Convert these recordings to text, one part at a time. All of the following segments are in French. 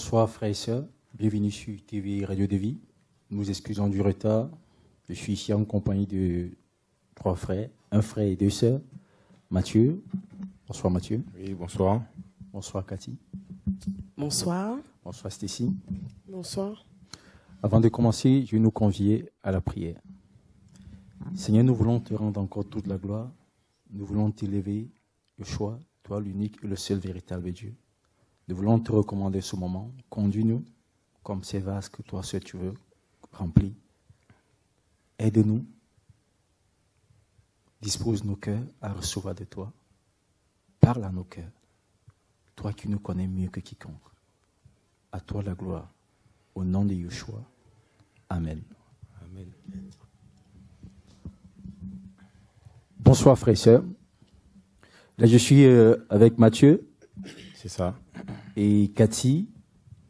Bonsoir frères et sœurs, bienvenue sur TV Radio de Vie. Nous excusons du retard. Je suis ici en compagnie de 3 frères, un frère et 2 sœurs. Mathieu. Bonsoir Mathieu. Oui, bonsoir. Bonsoir Cathy. Bonsoir. Bonsoir Stécie. Bonsoir. Avant de commencer, je vais nous convier à la prière. Seigneur, nous voulons te rendre encore toute la gloire. Nous voulons t'élever, le choix, toi l'unique et le seul véritable Dieu. Nous voulons te recommander ce moment. Conduis-nous comme ces vases que toi seul tu veux remplir. Aide-nous. Dispose nos cœurs à recevoir de toi. Parle à nos cœurs. Toi qui nous connais mieux que quiconque. À toi la gloire. Au nom de Yeshua. Amen. Amen. Bonsoir frères et sœurs. Là je suis avec Mathieu. C'est ça. Et Cathy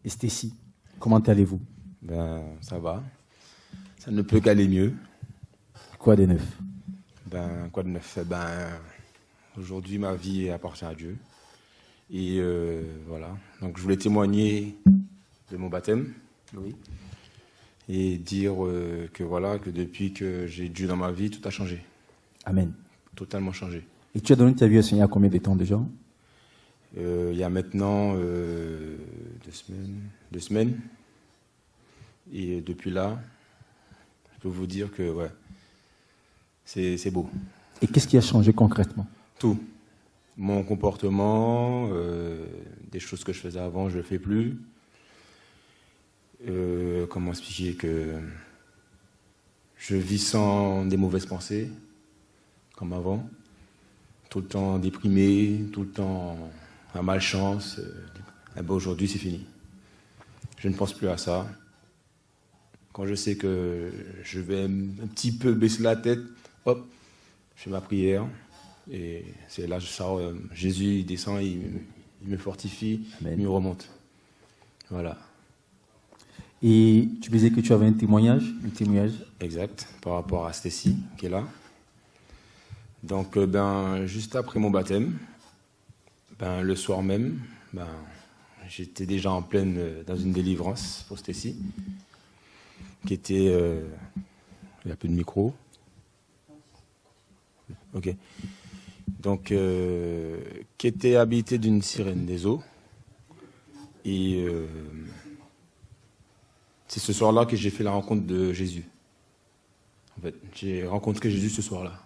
et Stécie. Comment allez-vous? Ben, ça va. Ça ne peut qu'aller mieux. Quoi de neuf? Ben, quoi de neuf? Ben, aujourd'hui, ma vie appartient à Dieu. Et voilà. Donc, je voulais témoigner de mon baptême. Oui. Et dire que voilà, que depuis que j'ai Dieu dans ma vie, tout a changé. Amen. Totalement changé. Et tu as donné ta vie au Seigneur combien de temps déjà? Il y a maintenant 2 semaines. Et depuis là, je peux vous dire que ouais, c'est beau. Et qu'est-ce qui a changé concrètement? Tout. Mon comportement, des choses que je faisais avant, je ne le fais plus. Comment expliquer que je vis sans des mauvaises pensées, comme avant. Tout le temps déprimé, tout le temps à malchance. Aujourd'hui, c'est fini. Je ne pense plus à ça. Quand je sais que je vais un petit peu baisser la tête, hop, je fais ma prière. Et c'est là que je sors. Jésus il descend, il me fortifie, Amen. Il me remonte. Voilà. Et tu disais que tu avais un témoignage? Exact, par rapport à Stécie, qui est là. Donc, juste après mon baptême, le soir même, j'étais déjà en pleine dans une délivrance pour Stécie, qui était... il n'y a plus de micro. Ok. Donc, qui était habité d'une sirène des eaux. Et c'est ce soir-là que j'ai fait la rencontre de Jésus. En fait, j'ai rencontré Jésus ce soir-là,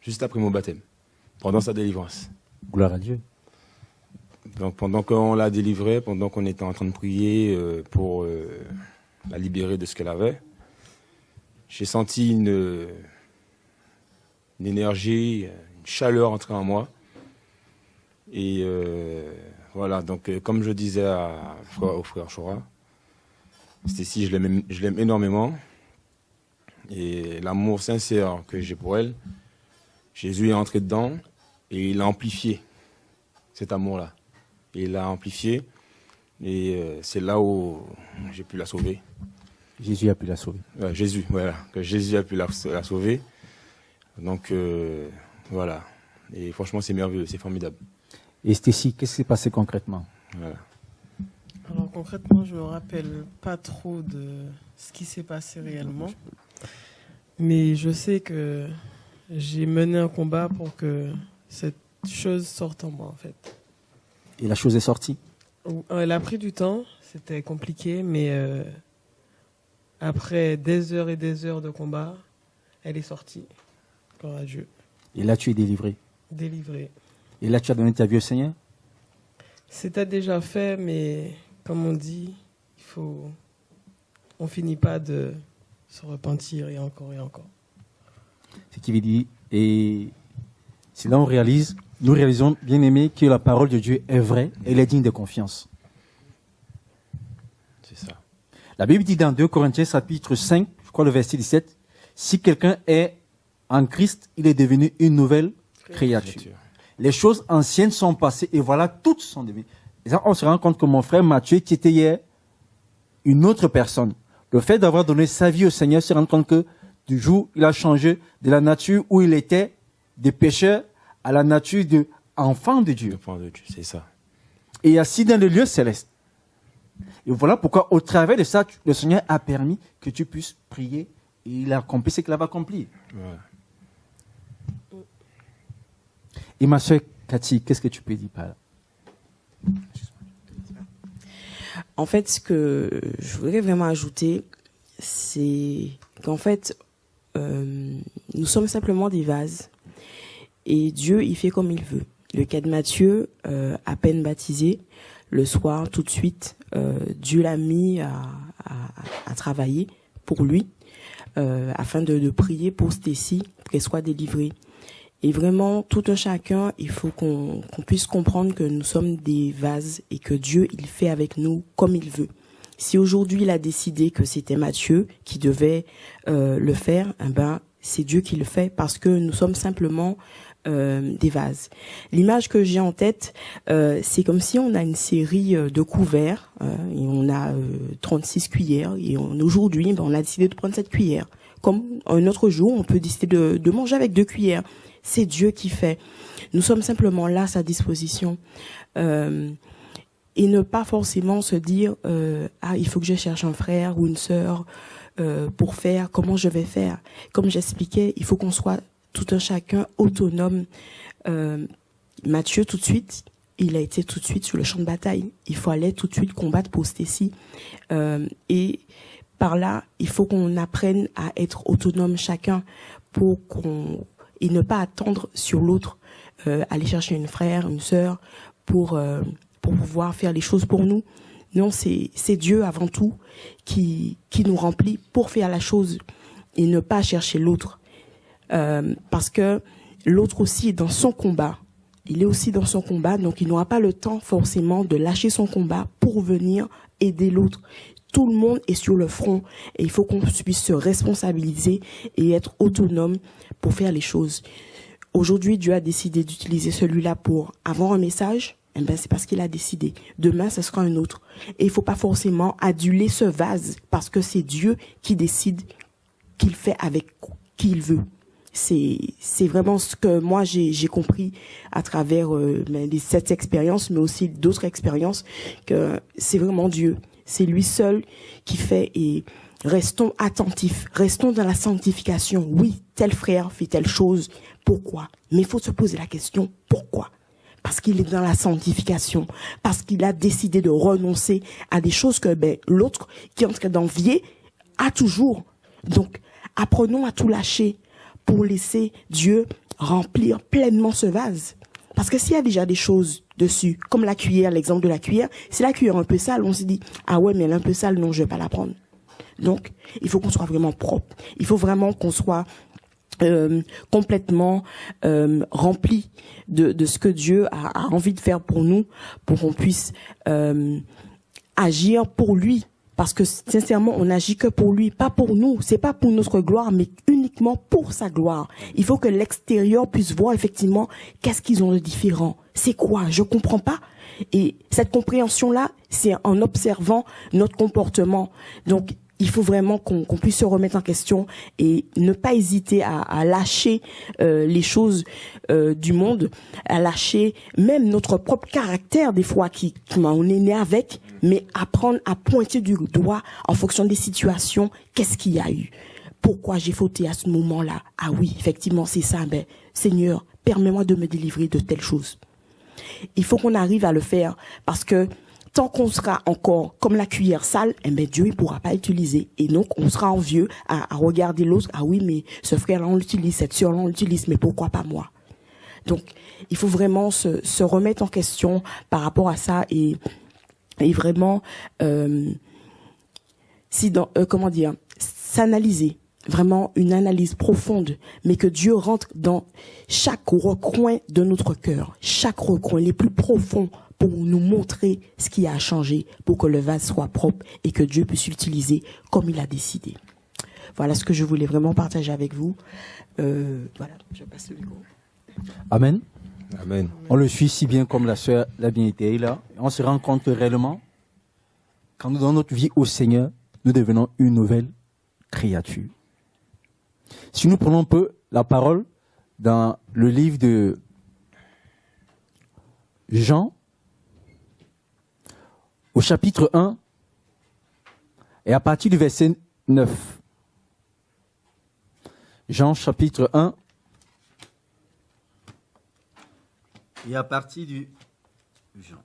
juste après mon baptême, pendant sa délivrance. Gloire à Dieu. Donc, pendant qu'on l'a délivrée, pendant qu'on était en train de prier pour la libérer de ce qu'elle avait, j'ai senti une énergie, une chaleur entrer en moi. Et voilà, donc comme je disais au frère Chora, Stécie, je l'aime énormément. Et l'amour sincère que j'ai pour elle, Jésus est entré dedans et il a amplifié cet amour-là. Et il l'a amplifié et c'est là où j'ai pu la sauver. Jésus a pu la sauver. Jésus, voilà, que Jésus a pu la sauver. Donc voilà. Et franchement, c'est merveilleux, c'est formidable. Et Stécie, qu'est-ce qui s'est passé concrètement? Voilà. Alors concrètement, je me rappelle pas trop de ce qui s'est passé réellement. Mais je sais que j'ai mené un combat pour que cette chose sorte en moi, en fait. Et la chose est sortie? Elle a pris du temps, c'était compliqué, mais après des heures et des heures de combat, elle est sortie. Gloire à Dieu. Et là, tu es délivré? Délivrée. Et là, tu as donné ta vie au Seigneur? C'était déjà fait, mais comme on dit, on finit pas de se repentir et encore et encore. Ce qui veut dire, et c'est là où nous réalisons, bien aimé, que la parole de Dieu est vraie, elle est digne de confiance. C'est ça. La Bible dit dans 2 Corinthiens chapitre 5, je crois le verset 17, si quelqu'un est en Christ, il est devenu une nouvelle créature. Les choses anciennes sont passées et voilà, toutes sont devenues. Et ça, on se rend compte que mon frère Mathieu, qui était hier une autre personne, le fait d'avoir donné sa vie au Seigneur, se rend compte que du jour, il a changé de la nature où il était de pécheur à la nature d'enfant de Dieu. Enfant de Dieu, c'est ça. Et assis dans le lieu céleste. Et voilà pourquoi, au travers de ça, le Seigneur a permis que tu puisses prier et il a accompli ce qu'il avait accompli. Ouais. Et ma soeur Cathy, qu'est-ce que tu peux dire par là? En fait, ce que je voudrais vraiment ajouter, c'est qu'en fait, nous sommes simplement des vases. Et Dieu, il fait comme il veut. Le cas de Matthieu, à peine baptisé, le soir, tout de suite, Dieu l'a mis à travailler pour lui, afin de prier pour Stécie, pour qu'elle soit délivrée. Et vraiment, tout un chacun, il faut qu'on puisse comprendre que nous sommes des vases et que Dieu, il fait avec nous comme il veut. Si aujourd'hui, il a décidé que c'était Matthieu qui devait le faire, eh ben, c'est Dieu qui le fait parce que nous sommes simplement des vases. L'image que j'ai en tête, c'est comme si on a une série de couverts et on a 36 cuillères et aujourd'hui, ben, on a décidé de prendre cette cuillère. Comme un autre jour, on peut décider de manger avec 2 cuillères. C'est Dieu qui fait. Nous sommes simplement là à sa disposition. Et ne pas forcément se dire il faut que je cherche un frère ou une sœur pour faire, comment je vais faire. Comme j'expliquais, il faut qu'on soit tout un chacun autonome. Matthieu, tout de suite, il a été tout de suite sur le champ de bataille. Il faut aller tout de suite combattre pour Stécie. Et par là, il faut qu'on apprenne à être autonome chacun pour et ne pas attendre sur l'autre, aller chercher une frère, une sœur pour pouvoir faire les choses pour nous. Non, c'est Dieu avant tout qui nous remplit pour faire la chose et ne pas chercher l'autre. Parce que l'autre aussi est dans son combat. Il est aussi dans son combat, donc il n'aura pas le temps forcément de lâcher son combat pour venir aider l'autre. Tout le monde est sur le front et il faut qu'on puisse se responsabiliser et être autonome pour faire les choses. Aujourd'hui, Dieu a décidé d'utiliser celui-là pour avoir un message. Eh ben, c'est parce qu'il a décidé. Demain, ce sera un autre. Et il faut pas forcément aduler ce vase parce que c'est Dieu qui décide qu'il fait avec qui il veut. C'est vraiment ce que moi j'ai compris à travers cette expérience, mais aussi d'autres expériences, que c'est vraiment Dieu. C'est lui seul qui fait, et restons attentifs, restons dans la sanctification. Oui, tel frère fait telle chose. Pourquoi? Mais il faut se poser la question, pourquoi? Parce qu'il est dans la sanctification, parce qu'il a décidé de renoncer à des choses que l'autre qui est en train d'envier a toujours. Donc, apprenons à tout lâcher pour laisser Dieu remplir pleinement ce vase. Parce que s'il y a déjà des choses dessus, comme la cuillère, l'exemple de la cuillère, si la cuillère est un peu sale, on se dit, ah ouais, mais elle est un peu sale, non, je vais pas la prendre. Donc, il faut qu'on soit vraiment propre. Il faut vraiment qu'on soit complètement rempli de ce que Dieu a envie de faire pour nous, pour qu'on puisse agir pour lui. Parce que sincèrement, on n'agit que pour lui, pas pour nous. C'est pas pour notre gloire, mais uniquement pour sa gloire. Il faut que l'extérieur puisse voir effectivement qu'est-ce qu'ils ont de différent. C'est quoi? Je comprends pas. Et cette compréhension-là, c'est en observant notre comportement. Donc, il faut vraiment qu'on puisse se remettre en question et ne pas hésiter à lâcher les choses du monde, à lâcher même notre propre caractère des fois on est né avec, mais apprendre à pointer du doigt en fonction des situations, qu'est-ce qu'il y a eu, pourquoi j'ai fauté à ce moment-là. Ah oui, effectivement, c'est ça. Seigneur, permets-moi de me délivrer de telle chose. Il faut qu'on arrive à le faire parce que tant qu'on sera encore comme la cuillère sale, Dieu il pourra pas utiliser. Et donc, on sera envieux à regarder l'autre. Ah oui, mais ce frère-là, on l'utilise, cette sœur-là, on l'utilise, mais pourquoi pas moi? Donc, il faut vraiment se remettre en question par rapport à ça et vraiment, s'analyser. Vraiment une analyse profonde, mais que Dieu rentre dans chaque recoin de notre cœur, chaque recoin, les plus profonds, pour nous montrer ce qui a changé, pour que le vase soit propre et que Dieu puisse l'utiliser comme il a décidé. Voilà ce que je voulais vraiment partager avec vous. Voilà, je passe le micro. Amen. Amen. On le suit si bien comme la sœur l'a bien été là. On se rend compte réellement, quand nous donnons notre vie au Seigneur, nous devenons une nouvelle créature. Si nous prenons un peu la parole dans le livre de Jean, au chapitre 1, Et à partir du verset 9, Jean chapitre 1, et à partir du Jean.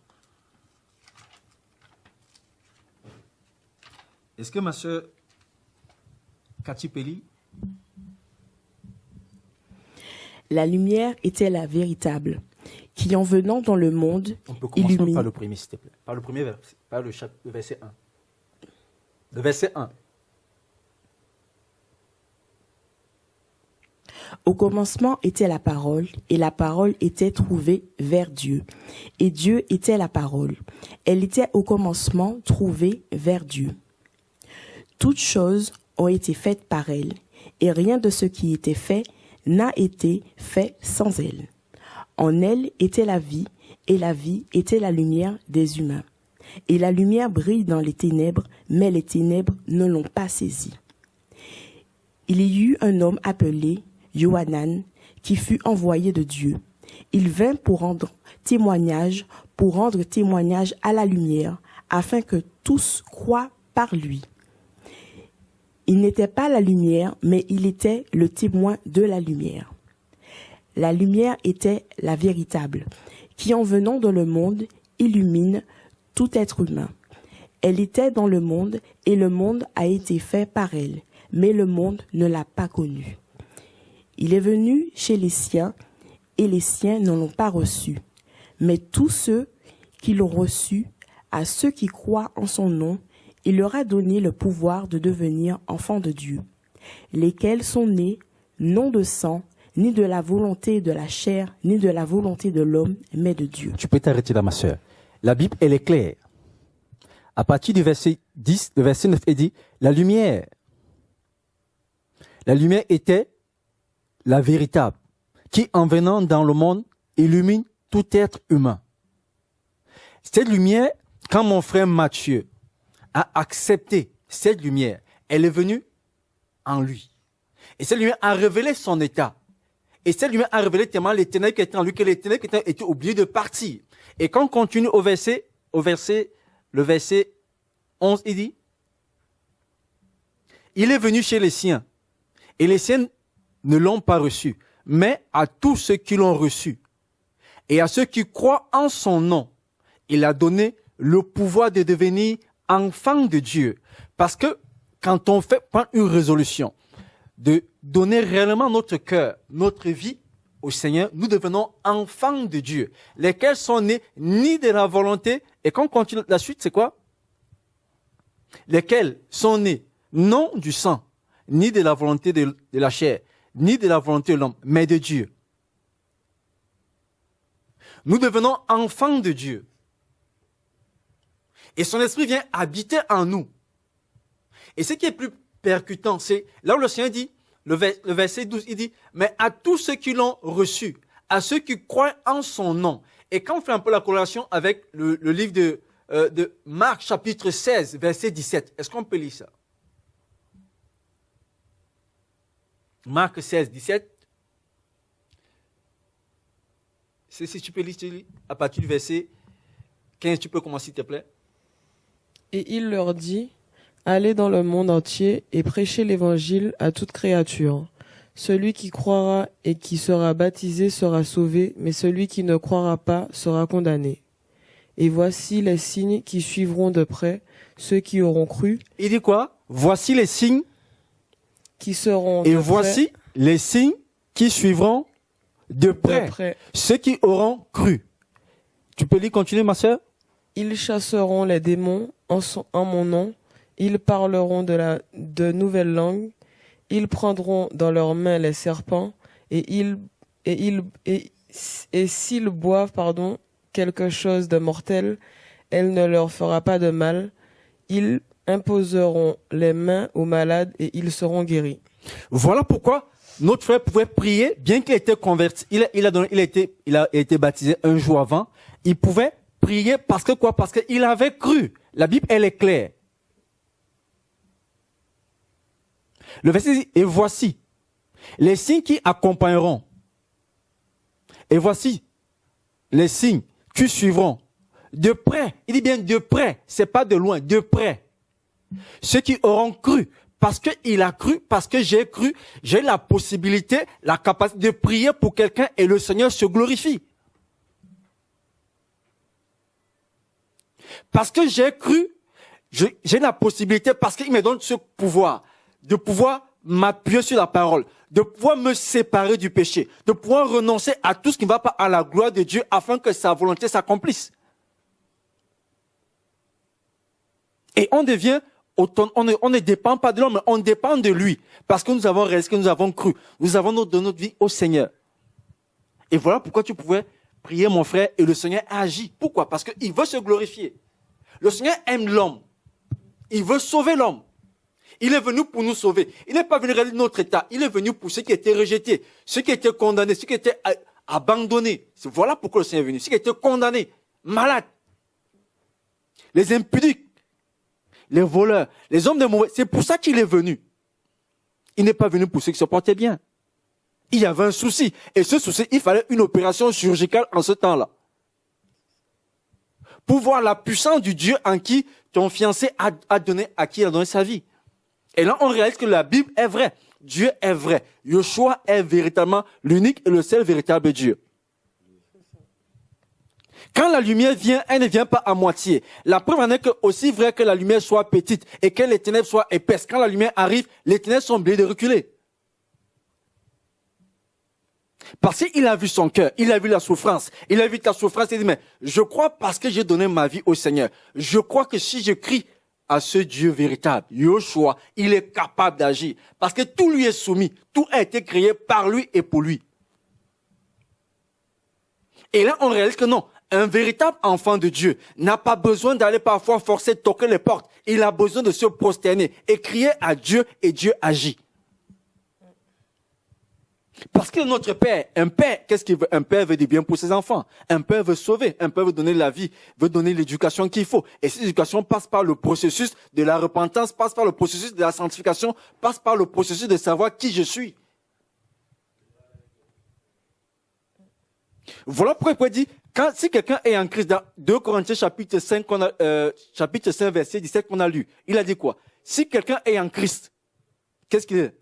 Est-ce que ma soeur Cathy Pelli? La lumière était la véritable, qui en venant dans le monde On peut commencer illumine. par le premier, s'il te plaît. Par le premier verset, par le verset 1. Le verset 1. Au commencement était la parole, et la parole était trouvée vers Dieu. Et Dieu était la parole. Elle était au commencement trouvée vers Dieu. Toutes choses ont été faites par elle, et rien de ce qui était fait n'a été fait sans elle. En elle était la vie, et la vie était la lumière des humains. Et la lumière brille dans les ténèbres, mais les ténèbres ne l'ont pas saisie. Il y eut un homme appelé Yohanan, qui fut envoyé de Dieu. Il vint pour rendre témoignage à la lumière, afin que tous croient par lui. Il n'était pas la lumière, mais il était le témoin de la lumière. La lumière était la véritable, qui en venant dans le monde illumine tout être humain. Elle était dans le monde, et le monde a été fait par elle, mais le monde ne l'a pas connue. Il est venu chez les siens, et les siens ne l'ont pas reçu. Mais tous ceux qui l'ont reçu, à ceux qui croient en son nom, il leur a donné le pouvoir de devenir enfants de Dieu, lesquels sont nés non de sang, ni de la volonté de la chair, ni de la volonté de l'homme, mais de Dieu. Tu peux t'arrêter là, ma soeur. La Bible, elle est claire. À partir du verset 10, le verset 9, il dit, la lumière était la véritable, qui en venant dans le monde illumine tout être humain. Cette lumière, quand mon frère Matthieu a accepté cette lumière, elle est venue en lui. Et cette lumière a révélé son état. Et cette lumière a révélé tellement les ténèbres qui étaient en lui, que les ténèbres qui étaient obligés de partir. Et quand on continue le verset 11, il dit, il est venu chez les siens, et les siens ne l'ont pas reçu, mais à tous ceux qui l'ont reçu, et à ceux qui croient en son nom, il a donné le pouvoir de devenir enfants de Dieu. Parce que quand on prend une résolution de donner réellement notre cœur, notre vie au Seigneur, nous devenons enfants de Dieu, lesquels sont nés ni de la volonté, et quand on continue la suite, c'est quoi? Lesquels sont nés non du sang, ni de la volonté de la chair, ni de la volonté de l'homme, mais de Dieu. Nous devenons enfants de Dieu. Et son esprit vient habiter en nous. Et ce qui est plus percutant, c'est là où le Seigneur dit, le verset 12, il dit, mais à tous ceux qui l'ont reçu, à ceux qui croient en son nom. Et quand on fait un peu la corrélation avec le livre de Marc, chapitre 16, verset 17, est-ce qu'on peut lire ça? Marc 16, 17. Si tu peux lire, à partir du verset 15, tu peux commencer, s'il te plaît. Et il leur dit, allez dans le monde entier et prêchez l'évangile à toute créature. Celui qui croira et qui sera baptisé sera sauvé, mais celui qui ne croira pas sera condamné. Et voici les signes qui suivront de près ceux qui auront cru. Il dit quoi? Voici les signes qui seront et voici les signes qui suivront de près ceux qui auront cru. Tu peux lire, continuer, ma sœur? Ils chasseront les démons en mon nom. Ils parleront de nouvelles langues. Ils prendront dans leurs mains les serpents et s'ils boivent, quelque chose de mortel, elle ne leur fera pas de mal. Ils imposeront les mains aux malades et ils seront guéris. Voilà pourquoi notre frère pouvait prier, bien qu'il ait été converti. Il a été baptisé un jour avant. Il pouvait prier parce que quoi? Parce qu'il avait cru. La Bible, elle est claire. Le verset dit, et voici les signes qui accompagneront. Et voici les signes qui suivront. De près. Il dit bien de près. C'est pas de loin, de près. Ceux qui auront cru. Parce qu'il a cru, parce que j'ai cru, j'ai la possibilité, la capacité de prier pour quelqu'un et le Seigneur se glorifie. Parce que j'ai cru, j'ai la possibilité, parce qu'il me donne ce pouvoir, de pouvoir m'appuyer sur la parole, de pouvoir me séparer du péché, de pouvoir renoncer à tout ce qui ne va pas à la gloire de Dieu afin que sa volonté s'accomplisse. Et on devient on ne dépend pas de l'homme, mais on dépend de lui. Parce que nous avons réalisé, que nous avons cru. Nous avons donné notre vie au Seigneur. Et voilà pourquoi tu pouvais prier, mon frère, et le Seigneur agit. Pourquoi? Parce qu'il veut se glorifier. Le Seigneur aime l'homme. Il veut sauver l'homme. Il est venu pour nous sauver. Il n'est pas venu réaliser notre état. Il est venu pour ceux qui étaient rejetés, ceux qui étaient condamnés, ceux qui étaient abandonnés. Voilà pourquoi le Seigneur est venu. Ceux qui étaient condamnés, malades, les impudiques, les voleurs, les hommes de mauvais. C'est pour ça qu'il est venu. Il n'est pas venu pour ceux qui se portaient bien. Il y avait un souci. Et ce souci, il fallait une opération chirurgicale en ce temps-là. Pour voir la puissance du Dieu en qui ton fiancé a donné sa vie. Et là, on réalise que la Bible est vraie. Dieu est vrai. Yeshua est véritablement l'unique et le seul véritable Dieu. Quand la lumière vient, elle ne vient pas à moitié. La preuve en est que aussi vrai que la lumière soit petite et que les ténèbres soient épaisses. Quand la lumière arrive, les ténèbres sont obligées de reculer. Parce qu'il a vu son cœur, il a vu la souffrance, il a vu ta souffrance, il dit, mais je crois parce que j'ai donné ma vie au Seigneur. Je crois que si je crie à ce Dieu véritable, Yeshua, il est capable d'agir. Parce que tout lui est soumis, tout a été créé par lui et pour lui. Et là, on réalise que non. Un véritable enfant de Dieu n'a pas besoin d'aller parfois forcer, toquer les portes. Il a besoin de se prosterner et crier à Dieu et Dieu agit. Parce que notre Père, un Père, qu'est-ce qu'il veut? Un Père veut du bien pour ses enfants. Un Père veut sauver. Un Père veut donner la vie, veut donner l'éducation qu'il faut. Et cette éducation passe par le processus de la repentance, passe par le processus de la sanctification, passe par le processus de savoir qui je suis. Voilà pourquoi il peut dire, si quelqu'un est en Christ, dans 2 Corinthiens chapitre 5, chapitre 5, verset 17 qu'on a lu, il a dit quoi? Si quelqu'un est en Christ, qu'est-ce qu'il est?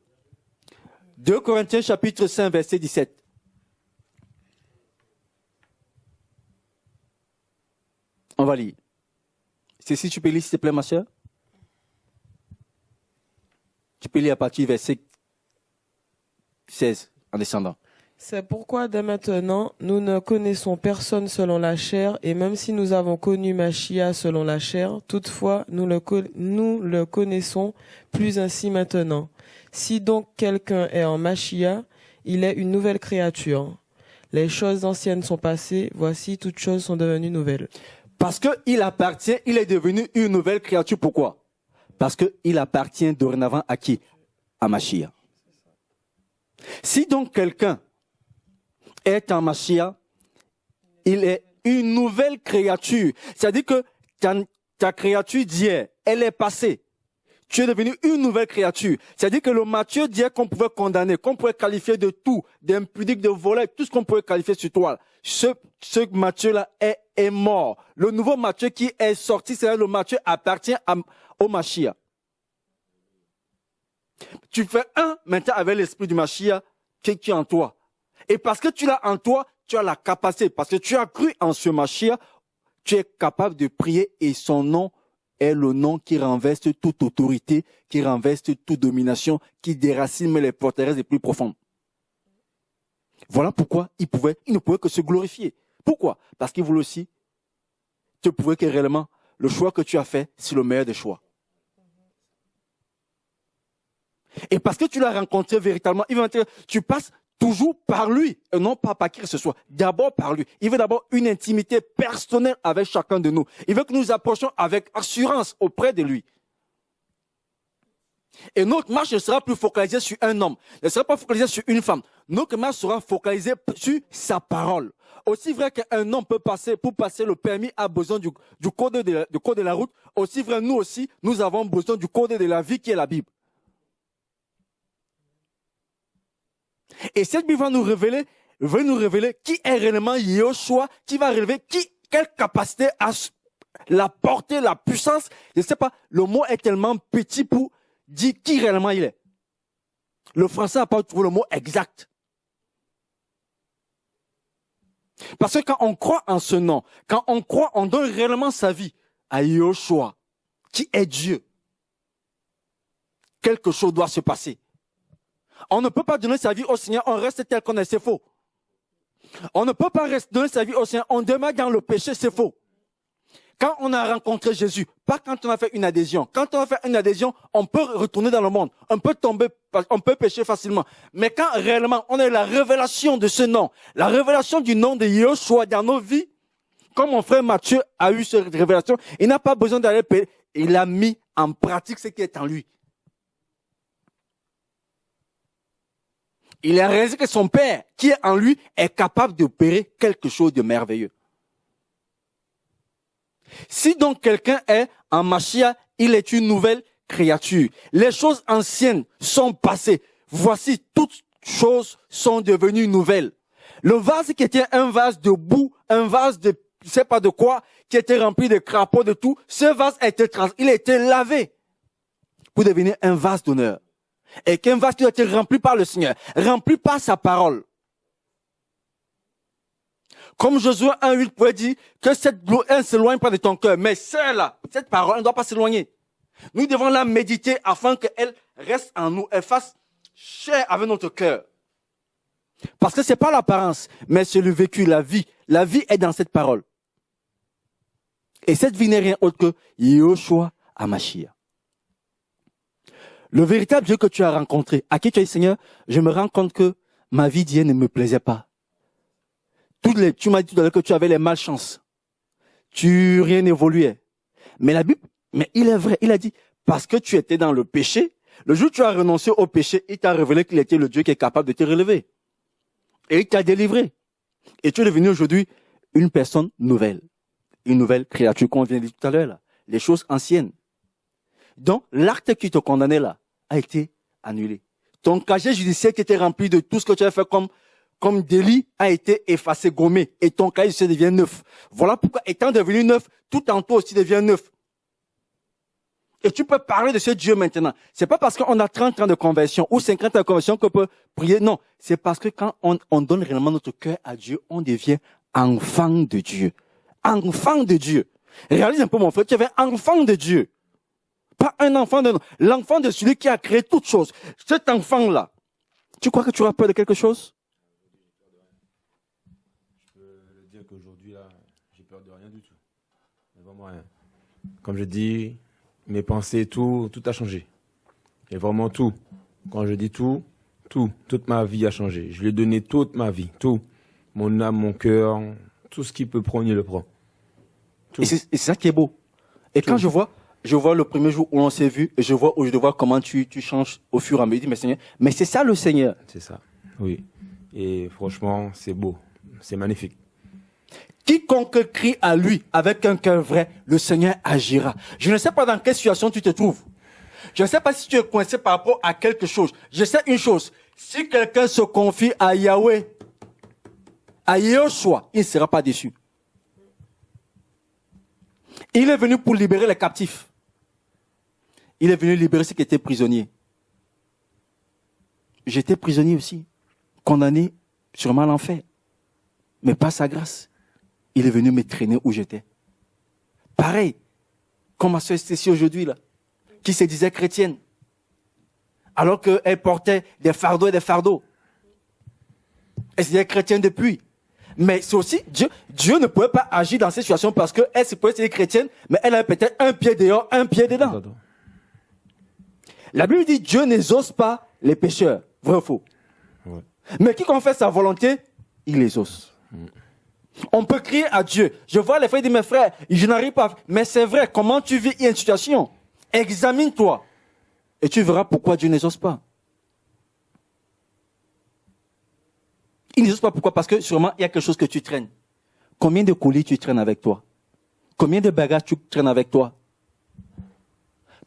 2 Corinthiens chapitre 5, verset 17. On va lire. Si tu peux lire, s'il te plaît, ma soeur. Tu peux lire à partir du verset 16, en descendant. C'est pourquoi dès maintenant, nous ne connaissons personne selon la chair, et même si nous avons connu Machia selon la chair, toutefois nous le connaissons plus ainsi maintenant. Si donc quelqu'un est en Machia, il est une nouvelle créature. Les choses anciennes sont passées, voici toutes choses sont devenues nouvelles. Parce qu'il appartient, il est devenu une nouvelle créature. Pourquoi? Parce qu'il appartient dorénavant à qui? À Machia. Si donc quelqu'un est en Machia, il est une nouvelle créature. C'est-à-dire que ta créature d'hier, elle est passée. Tu es devenu une nouvelle créature. C'est-à-dire que le Matthieu d'hier qu'on pouvait condamner, qu'on pouvait qualifier de tout, d'impudique, de voleur, tout ce qu'on pouvait qualifier sur toi, ce Matthieu-là est mort. Le nouveau Matthieu qui est sorti, c'est le Matthieu appartient au Machia. Tu fais un maintenant avec l'esprit du Machia qui est en toi. Et parce que tu l'as en toi, tu as la capacité, parce que tu as cru en ce Machia, tu es capable de prier et son nom est le nom qui renverse toute autorité, qui renverse toute domination, qui déracine les forteresses les plus profondes. Voilà pourquoi il ne pouvait que se glorifier. Pourquoi? Parce qu'il voulait aussi te prouver que réellement, le choix que tu as fait, c'est le meilleur des choix. Et parce que tu l'as rencontré véritablement, tu passes toujours par lui, et non pas par qui que ce soit. D'abord par lui. Il veut d'abord une intimité personnelle avec chacun de nous. Il veut que nous nous approchions avec assurance auprès de lui. Et notre marche ne sera plus focalisée sur un homme, ne sera pas focalisée sur une femme. Notre marche sera focalisée sur sa parole. Aussi vrai qu'un homme peut passer, pour passer le permis, a besoin du code de la route, aussi vrai nous aussi, nous avons besoin du code de la vie qui est la Bible. Et cette Bible va nous révéler qui est réellement Yeshua, qui va révéler quelle capacité la portée, la puissance, je ne sais pas, le mot est tellement petit pour dire qui réellement il est. Le français n'a pas trouvé le mot exact. Parce que quand on croit en ce nom, quand on croit, on donne réellement sa vie à Yoshua, qui est Dieu. Quelque chose doit se passer. On ne peut pas donner sa vie au Seigneur, on reste tel qu'on est, c'est faux. On ne peut pas donner sa vie au Seigneur, on demeure dans le péché, c'est faux. Quand on a rencontré Jésus, pas quand on a fait une adhésion. Quand on a fait une adhésion, on peut retourner dans le monde, on peut tomber, on peut pécher facilement. Mais quand réellement on a la révélation de ce nom, la révélation du nom de Yoshua dans nos vies, comme mon frère Matthieu a eu cette révélation, il n'a pas besoin d'aller payer, il a mis en pratique ce qui est en lui. Il a réalisé que son Père, qui est en lui, est capable d'opérer quelque chose de merveilleux. Si donc quelqu'un est en Mashiach, il est une nouvelle créature. Les choses anciennes sont passées. Voici, toutes choses sont devenues nouvelles. Le vase qui était un vase de boue, un vase de, je sais pas de quoi, qui était rempli de crapauds, de tout, ce vase il a été lavé pour devenir un vase d'honneur. Et qu'un vase qui a été rempli par le Seigneur, rempli par sa parole. Comme Josué 1:8 pouvait dire que cette gloire ne s'éloigne pas de ton cœur, mais celle-là, cette parole ne doit pas s'éloigner. Nous devons la méditer afin qu'elle reste en nous, elle fasse chair avec notre cœur. Parce que c'est pas l'apparence, mais c'est le vécu, la vie. La vie est dans cette parole. Et cette vie n'est rien autre que Yoshua HaMashiach. Le véritable Dieu que tu as rencontré, à qui tu as dit, Seigneur, je me rends compte que ma vie d'hier ne me plaisait pas. Tu m'as dit tout à l'heure que tu avais les malchances. Rien n'évoluait. Mais il est vrai, il a dit, parce que tu étais dans le péché, le jour où tu as renoncé au péché, il t'a révélé qu'il était le Dieu qui est capable de te relever. Et il t'a délivré. Et tu es devenu aujourd'hui une personne nouvelle. Une nouvelle créature qu'on vient de dire tout à l'heure, là. Les choses anciennes. Donc, l'acte qui te condamnait là a été annulé. Ton casier judiciaire qui était rempli de tout ce que tu as fait comme délit a été effacé, gommé. Et ton casier judiciaire devient neuf. Voilà pourquoi, étant devenu neuf, tout en toi aussi devient neuf. Et tu peux parler de ce Dieu maintenant. C'est pas parce qu'on a 30 ans de conversion ou 50 ans de conversion qu'on peut prier. Non. C'est parce que quand on donne réellement notre cœur à Dieu, on devient enfant de Dieu. Enfant de Dieu. Réalise un peu, mon frère, tu es enfant de Dieu. Pas un enfant de l'enfant de celui qui a créé toutes choses. Cet enfant-là, tu crois que tu auras peur de quelque chose? Je peux dire qu'aujourd'hui, là, j'ai peur de rien du tout. Mais vraiment rien. Comme je dis, mes pensées, tout a changé. Et vraiment tout. Quand je dis tout, toute ma vie a changé. Je lui ai donné toute ma vie, tout. Mon âme, mon cœur, tout ce qu'il peut prendre, il le prend. Et c'est ça qui est beau. Et tout. Quand je vois le premier jour où on s'est vu, et je vois comment tu changes au fur et à mesure, mais c'est ça le Seigneur. C'est ça, oui. Et franchement, c'est beau, c'est magnifique. Quiconque crie à lui avec un cœur vrai, le Seigneur agira. Je ne sais pas dans quelle situation tu te trouves. Je ne sais pas si tu es coincé par rapport à quelque chose. Je sais une chose, si quelqu'un se confie à Yahweh, à Yoshua, il ne sera pas déçu. Il est venu pour libérer les captifs. Il est venu libérer ceux qui étaient prisonniers. J'étais prisonnier aussi, condamné sûrement à l'enfer. Mais par sa grâce, il est venu me traîner où j'étais. Pareil, comme ma soeur Stécie aujourd'hui, là, qui se disait chrétienne, alors qu'elle portait des fardeaux et des fardeaux. Elle se disait chrétienne depuis. Mais c'est aussi, Dieu ne pouvait pas agir dans cette situation parce qu'elle se pouvait être chrétienne, mais elle avait peut-être un pied dehors, un pied dedans. La Bible dit Dieu n'exauce pas les pécheurs. Vrai ou faux? Ouais. Mais quiconque fait sa volonté, il exauce. On peut crier à Dieu. Je vois les frères dire, mes frères, je n'arrive pas. Mais c'est vrai, comment tu vis une situation? Examine-toi. Et tu verras pourquoi Dieu n'exauce pas. Il n'exauce pas pourquoi? Parce que sûrement, il y a quelque chose que tu traînes. Combien de colis tu traînes avec toi? Combien de bagages tu traînes avec toi?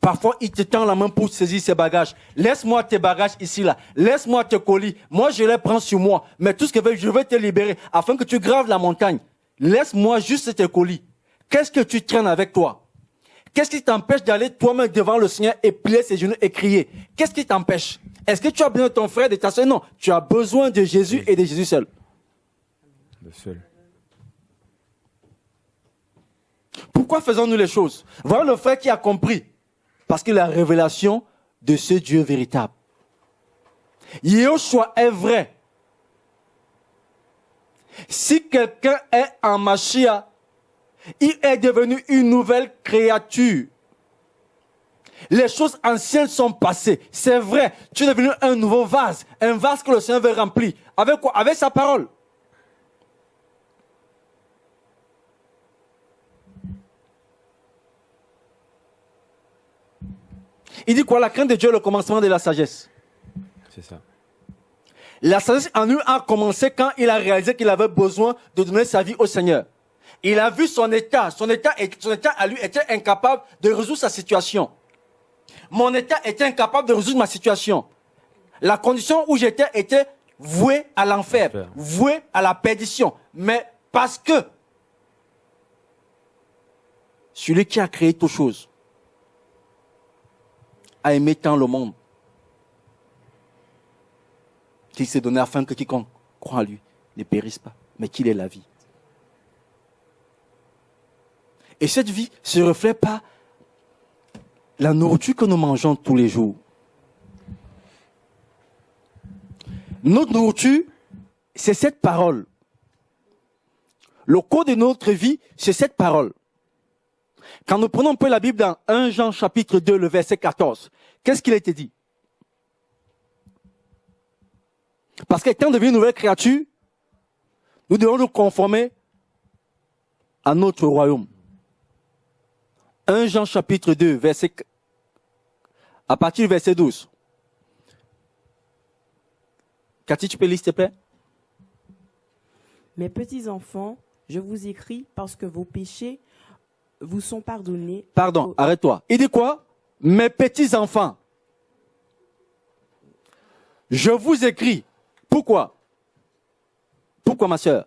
Parfois, il te tend la main pour saisir ses bagages. Laisse-moi tes bagages ici, là. Laisse-moi tes colis. Moi, je les prends sur moi. Mais tout ce que je veux te libérer afin que tu graves la montagne. Laisse-moi juste tes colis. Qu'est-ce que tu traînes avec toi? Qu'est-ce qui t'empêche d'aller toi-même devant le Seigneur et plier ses genoux et crier? Qu'est-ce qui t'empêche? Est-ce que tu as besoin de ton frère, de ta soeur? Non, tu as besoin de Jésus et de Jésus seul. Le seul. Pourquoi faisons-nous les choses? Voilà le frère qui a compris. Parce que la révélation de ce Dieu véritable. Yahushua est vrai. Si quelqu'un est en Mashiach, il est devenu une nouvelle créature. Les choses anciennes sont passées. C'est vrai, tu es devenu un nouveau vase. Un vase que le Seigneur veut remplir. Avec quoi? Avec sa parole. Il dit quoi? La crainte de Dieu est le commencement de la sagesse. C'est ça. La sagesse en lui a commencé quand il a réalisé qu'il avait besoin de donner sa vie au Seigneur. Il a vu son état. Son état à lui était incapable de résoudre sa situation. Mon état était incapable de résoudre ma situation. La condition où j'étais était vouée à l'enfer, vouée à la perdition. Mais parce que celui qui a créé toutes choses a aimé tant le monde qu'il s'est donné afin que quiconque croit en lui ne périsse pas, mais qu'il ait la vie. Et cette vie se reflète par la nourriture que nous mangeons tous les jours. Notre nourriture, c'est cette parole. Le cours de notre vie, c'est cette parole. Quand nous prenons un peu la Bible dans 1 Jean chapitre 2, le verset 14, qu'est-ce qu'il a été dit? Parce qu'étant devenu une nouvelle créature, nous devons nous conformer à notre royaume. 1 Jean chapitre 2, à partir du verset 12. Cathy, tu peux lire s'il te plaît? Mes petits enfants, je vous écris parce que vos péchés vous sont pardonnés. Pardon, arrête-toi. Il dit quoi? Mes petits enfants, je vous écris. Pourquoi? Pourquoi, ma sœur?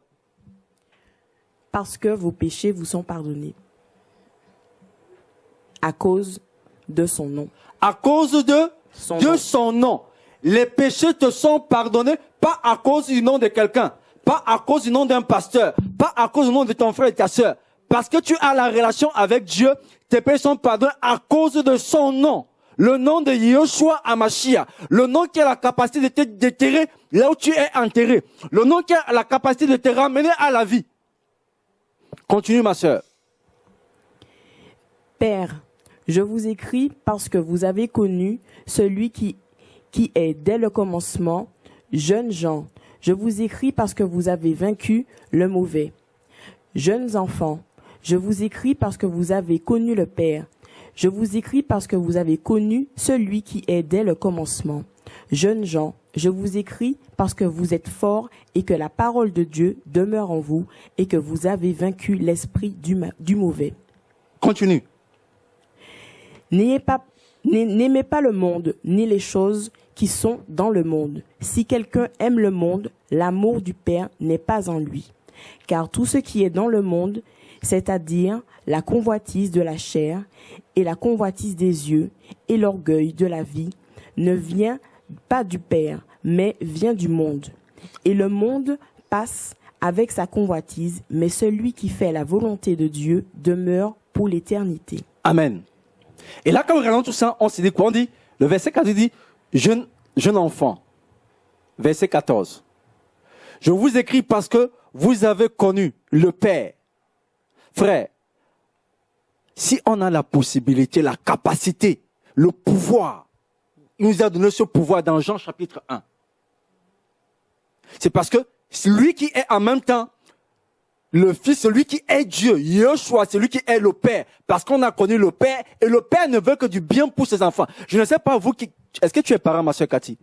Parce que vos péchés vous sont pardonnés. À cause de son nom. À cause de son nom. Les péchés te sont pardonnés, pas à cause du nom de quelqu'un, pas à cause du nom d'un pasteur, pas à cause du nom de ton frère et ta sœur. Parce que tu as la relation avec Dieu, tes péchés sont pardonnés à cause de son nom. Le nom de Yahushua HaMashiach. Le nom qui a la capacité de te déterrer là où tu es enterré. Le nom qui a la capacité de te ramener à la vie. Continue, ma sœur. Père, je vous écris parce que vous avez connu celui qui est dès le commencement. Jeunes gens, je vous écris parce que vous avez vaincu le mauvais. Jeunes enfants, je vous écris parce que vous avez connu le Père. Je vous écris parce que vous avez connu celui qui est dès le commencement. Jeunes gens, je vous écris parce que vous êtes forts et que la parole de Dieu demeure en vous et que vous avez vaincu l'esprit du mauvais. Continue. N'aimez pas le monde, ni les choses qui sont dans le monde. Si quelqu'un aime le monde, l'amour du Père n'est pas en lui. Car tout ce qui est dans le monde, c'est-à-dire la convoitise de la chair et la convoitise des yeux et l'orgueil de la vie, ne vient pas du Père, mais vient du monde. Et le monde passe avec sa convoitise, mais celui qui fait la volonté de Dieu demeure pour l'éternité. Amen. Et là, quand nous regardons tout ça, on se dit quoi? On dit, le verset 4 dit, jeune enfant. Verset 14. Je vous écris parce que vous avez connu le Père. Frère, si on a la possibilité, la capacité, le pouvoir, il nous a donné ce pouvoir dans Jean chapitre 1. C'est parce que celui qui est en même temps le Fils, celui qui est Dieu, Yahushua, celui qui est le Père, parce qu'on a connu le Père, et le Père ne veut que du bien pour ses enfants. Je ne sais pas vous est-ce que tu es parent, ma soeur Cathy?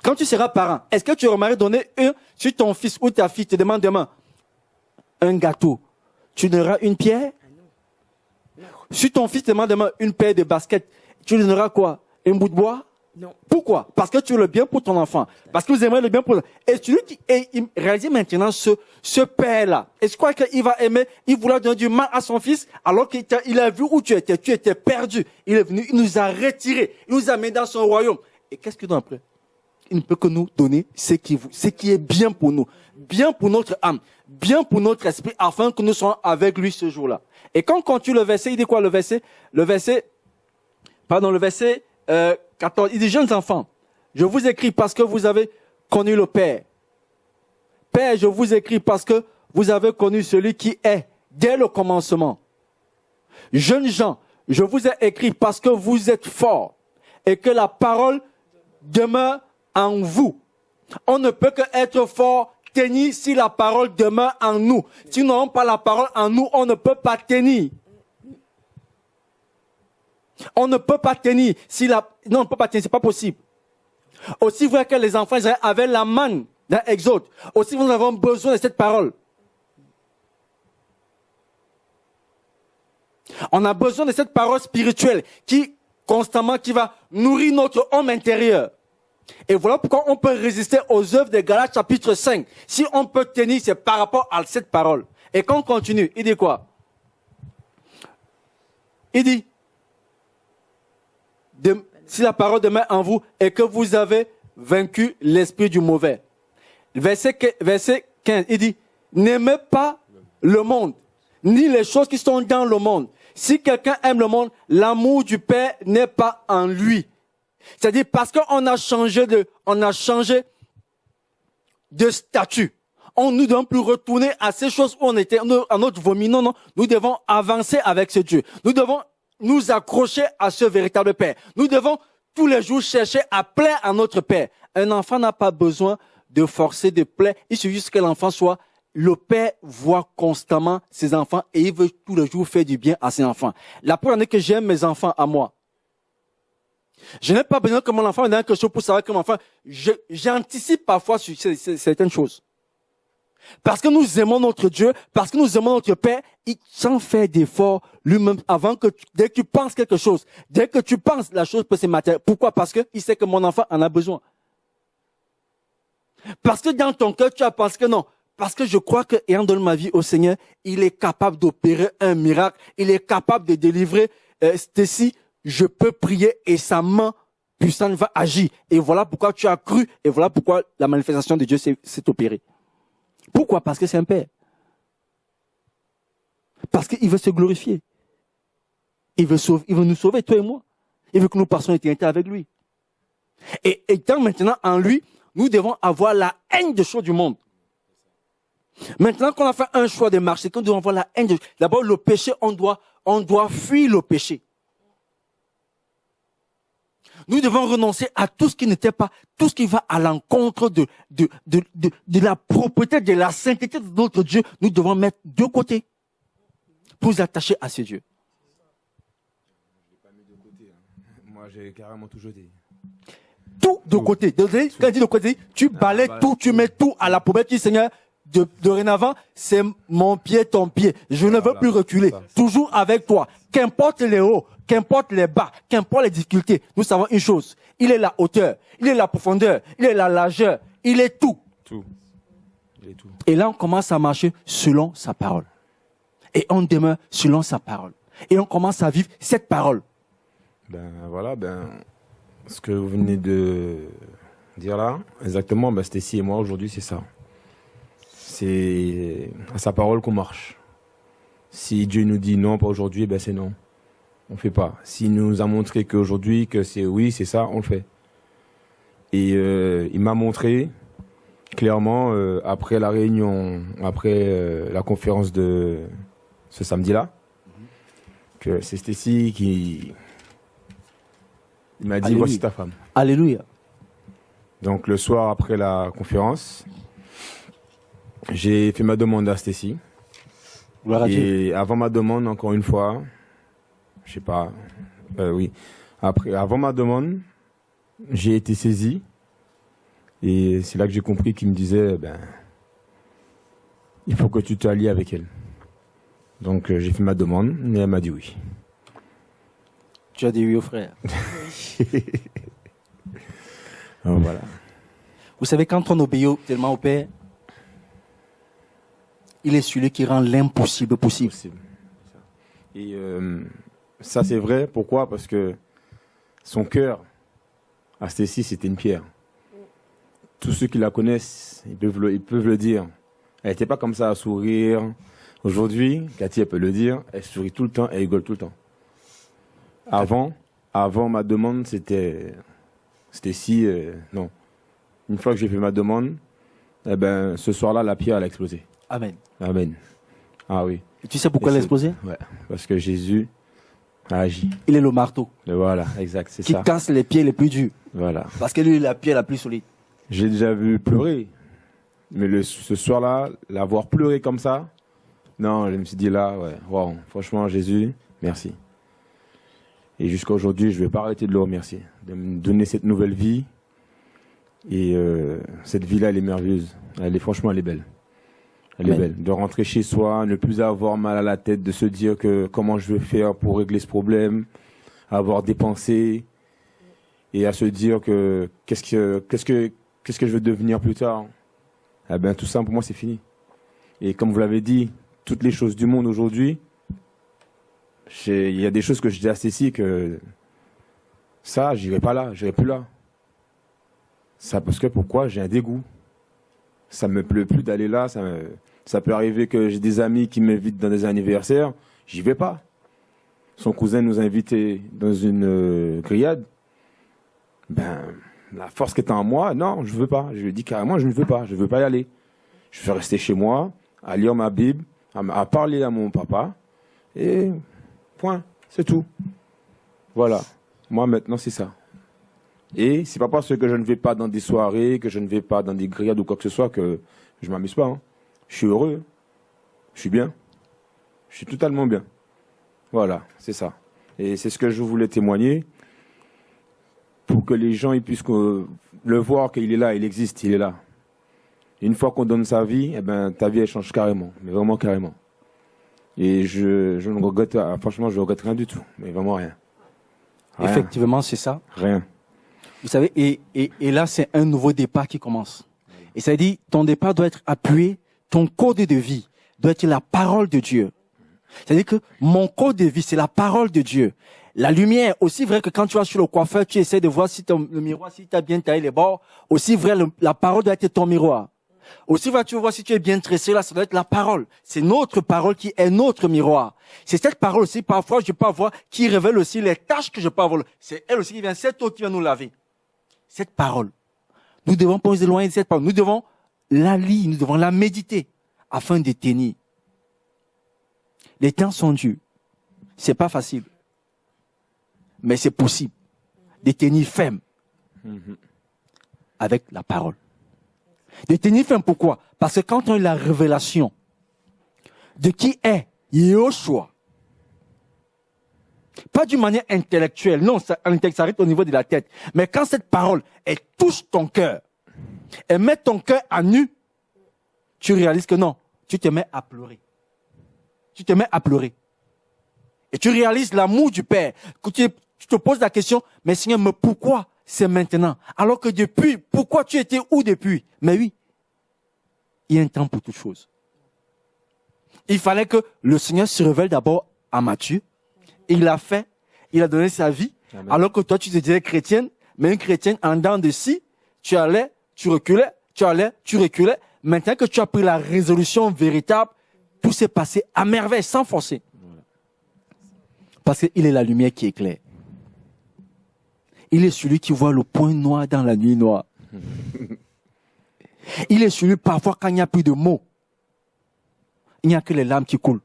Quand tu seras parent, est-ce que tu aimerais donner si ton fils ou ta fille te demande demain un gâteau, tu donneras une pierre? Si ton fils te demande demain une paire de baskets, tu donneras quoi? Un bout de bois? Non. Pourquoi? Parce que tu veux le bien pour ton enfant. Parce que vous aimez le bien pour... Et celui qui réalise maintenant ce père-là, est-ce qu'il va aimer, il voulait donner du mal à son fils, alors qu'il a vu où tu étais perdu. Il est venu, il nous a retirés, il nous a mis dans son royaume. Et qu'est-ce qu'il donne après? Il ne peut que nous donner ce qui est bien pour nous, bien pour notre âme, bien pour notre esprit, afin que nous soyons avec lui ce jour-là. Et quand on continue le verset, il dit quoi le verset 14, il dit, jeunes enfants, je vous écris parce que vous avez connu le Père. Père, je vous écris parce que vous avez connu celui qui est dès le commencement. Jeunes gens, je vous ai écrit parce que vous êtes forts et que la parole demeure en vous. On ne peut que être fort, tenir si la parole demeure en nous. Si nous n'avons pas la parole en nous, on ne peut pas tenir. On ne peut pas tenir. Non, on ne peut pas tenir, c'est pas possible. Aussi vrai que les enfants avaient la manne dans Exode, aussi nous avons besoin de cette parole. On a besoin de cette parole spirituelle qui va nourrir notre homme intérieur. Et voilà pourquoi on peut résister aux œuvres de Galates chapitre 5. Si on peut tenir, c'est par rapport à cette parole. Et quand on continue, il dit quoi? Il dit, si la parole demeure en vous et que vous avez vaincu l'esprit du mauvais. Verset 15, il dit, n'aimez pas le monde, ni les choses qui sont dans le monde. Si quelqu'un aime le monde, l'amour du Père n'est pas en lui. C'est-à-dire parce qu'on a changé de statut. On ne doit plus retourner à ces choses où on était, à notre vomi. Non, non, nous devons avancer avec ce Dieu. Nous devons nous accrocher à ce véritable Père. Nous devons tous les jours chercher à plaire à notre Père. Un enfant n'a pas besoin de forcer, de plaire. Il suffit juste que l'enfant soit... Le Père voit constamment ses enfants et il veut tous les jours faire du bien à ses enfants. La première année que j'aime mes enfants à moi, je n'ai pas besoin que mon enfant me donne quelque chose pour savoir que mon enfant... J'anticipe parfois sur certaines choses. Parce que nous aimons notre Dieu, parce que nous aimons notre Père, sans faire d'efforts lui-même, dès que tu penses quelque chose, dès que tu penses la chose peut se matérialiser. Pourquoi? Parce qu'il sait que mon enfant en a besoin. Parce que dans ton cœur, tu as pensé que non. Parce que je crois que, ayant donné ma vie au Seigneur, il est capable d'opérer un miracle. Il est capable de délivrer Stacy. Je peux prier et sa main puissante va agir. Et voilà pourquoi tu as cru. Et voilà pourquoi la manifestation de Dieu s'est opérée. Pourquoi? Parce que c'est un Père. Parce qu'il veut se glorifier. Il veut nous sauver, toi et moi. Il veut que nous passions l'éternité avec lui. Et étant maintenant en lui, nous devons avoir la haine des choses du monde. Maintenant qu'on a fait un choix de marcher, qu'on doit avoir la haine. D'abord, le péché, on doit fuir le péché. Nous devons renoncer à tout ce qui n'était pas, tout ce qui va à l'encontre de la propreté, de la sainteté de notre Dieu. Nous devons mettre de côté pour nous attacher à ce Dieu. Je l'ai pas mis de côté. Moi, j'ai carrément tout jeté. Tout de côté. Quand il dit de côté, tu balayes tout, tu mets tout à la poubelle. Tu dis, Seigneur, dorénavant, c'est mon pied, ton pied. Je ne veux plus reculer. Toujours avec toi. Qu'importe les hauts, qu'importe les bas, qu'importe les difficultés, nous savons une chose. Il est la hauteur, il est la profondeur, il est la largeur, il est tout. Tout. Il est tout. Et là, on commence à marcher selon sa parole. Et on demeure selon sa parole. Et on commence à vivre cette parole. Ce que vous venez de dire là, exactement, Stacy et moi aujourd'hui, c'est ça. C'est à sa parole qu'on marche. Si Dieu nous dit non, pas aujourd'hui, c'est non. On ne fait pas. S'il nous a montré qu'aujourd'hui, que c'est oui, c'est ça, on le fait. Et il m'a montré clairement, après la réunion, après la conférence de ce samedi-là, que c'est Stacy qui m'a dit, Alléluia. Voici ta femme. Alléluia. Donc le soir après la conférence, j'ai fait ma demande à Stacy. Et avant ma demande, encore une fois, je sais pas, oui. Avant ma demande, j'ai été saisi. Et c'est là que j'ai compris qu'il me disait, il faut que tu t'allies avec elle. Donc j'ai fait ma demande et elle m'a dit oui. Tu as dit oui au frère. Voilà. Vous savez, quand on obéit tellement au Père, il est celui qui rend l'impossible possible. Et ça, c'est vrai. Pourquoi? Parce que son cœur, à Stécie, c'était une pierre. Tous ceux qui la connaissent, ils peuvent le dire. Elle n'était pas comme ça à sourire. Aujourd'hui, Cathy, elle peut le dire, elle sourit tout le temps, elle rigole tout le temps. Avant ma demande, c'était si, non. Une fois que j'ai fait ma demande, eh ben, ce soir-là, la pierre, elle a explosé. Amen. Amen. Ah oui. Et tu sais pourquoi elle a explosé? Ouais, parce que Jésus a agi. Il est le marteau. Et voilà, exact, c'est qui ça. casse les pieds les plus durs. Voilà. Parce que lui, il a la pierre la plus solide. J'ai déjà vu pleurer. Mais ce soir-là, la voir pleurer comme ça, non, je me suis dit là, ouais, wow, franchement, Jésus, merci. Et jusqu'à aujourd'hui, je ne vais pas arrêter de le remercier, de me donner cette nouvelle vie. Et cette vie-là, elle est merveilleuse. Franchement, elle est belle. Elle est belle. De rentrer chez soi, ne plus avoir mal à la tête, de se dire que comment je vais faire pour régler ce problème, avoir des pensées, et à se dire que qu'est-ce que je veux devenir plus tard. Eh ben, tout ça, pour moi, c'est fini. Et comme vous l'avez dit, toutes les choses du monde aujourd'hui, il y a des choses que je dis à Cécile que ça, j'irai pas là, j'irai plus là. Ça, parce que pourquoi? J'ai un dégoût. Ça me plaît plus d'aller là. Ça peut arriver que j'ai des amis qui m'invitent dans des anniversaires, j'y vais pas. Son cousin nous a invités dans une grillade. Ben, la force qui est en moi, non, je veux pas. Je lui ai dit carrément, je ne veux pas. Je veux pas y aller. Je veux rester chez moi, à lire ma Bible, à parler à mon papa. Et point, c'est tout. Voilà. Moi, maintenant, c'est ça. Et c'est pas parce que je ne vais pas dans des soirées, que je ne vais pas dans des grillades ou quoi que ce soit que je m'amuse pas. Hein. Je suis heureux. Je suis bien. Je suis totalement bien. Voilà, c'est ça. Et c'est ce que je voulais témoigner pour que les gens ils puissent le voir qu'il est là, il existe, il est là. Une fois qu'on donne sa vie, eh ben, ta vie elle change carrément, mais vraiment carrément. Et je ne regrette, franchement, je regrette rien du tout, mais vraiment rien. Rien. Effectivement, c'est ça. Rien. Vous savez, et là, c'est un nouveau départ qui commence. Et ça dit, ton départ doit être appuyé, ton code de vie doit être la parole de Dieu. C'est-à-dire que mon code de vie, c'est la parole de Dieu. La lumière, aussi vrai que quand tu vas sur le coiffeur, tu essaies de voir si le miroir, si tu as bien taillé les bords, aussi vrai, la parole doit être ton miroir. Aussi vrai, tu veux voir si tu es bien tressé, là, ça doit être la parole. C'est notre parole qui est notre miroir. C'est cette parole aussi, parfois, je peux avoir, qui révèle aussi les tâches que je peux avoir. C'est elle aussi qui vient, cette eau qui vient nous laver. Cette parole. Nous devons pas nous éloigner de cette parole. Nous devons la lire, nous devons la méditer, afin de tenir. Les temps sont durs. C'est pas facile. Mais c'est possible. De tenir ferme. Avec la parole. De tenir ferme, pourquoi? Parce que quand on a la révélation de qui est Yahushua, pas d'une manière intellectuelle, non, ça s'arrête au niveau de la tête. Mais quand cette parole, elle touche ton cœur, elle met ton cœur à nu, tu réalises que non, tu te mets à pleurer. Tu te mets à pleurer. Et tu réalises l'amour du Père. Que tu te poses la question, mais Seigneur, mais pourquoi c'est maintenant? Alors que depuis, pourquoi tu étais où depuis? Mais oui, il y a un temps pour toute chose. Il fallait que le Seigneur se révèle d'abord à Matthieu. Il l'a fait, il a donné sa vie. Amen. Alors que toi, tu te disais chrétienne, mais une chrétienne en dents de scie, tu allais, tu reculais, tu allais, tu reculais. Maintenant que tu as pris la résolution véritable, tout s'est passé à merveille, sans forcer. Parce qu'il est la lumière qui éclaire. Il est celui qui voit le point noir dans la nuit noire. Il est celui, parfois, quand il n'y a plus de mots, il n'y a que les larmes qui coulent.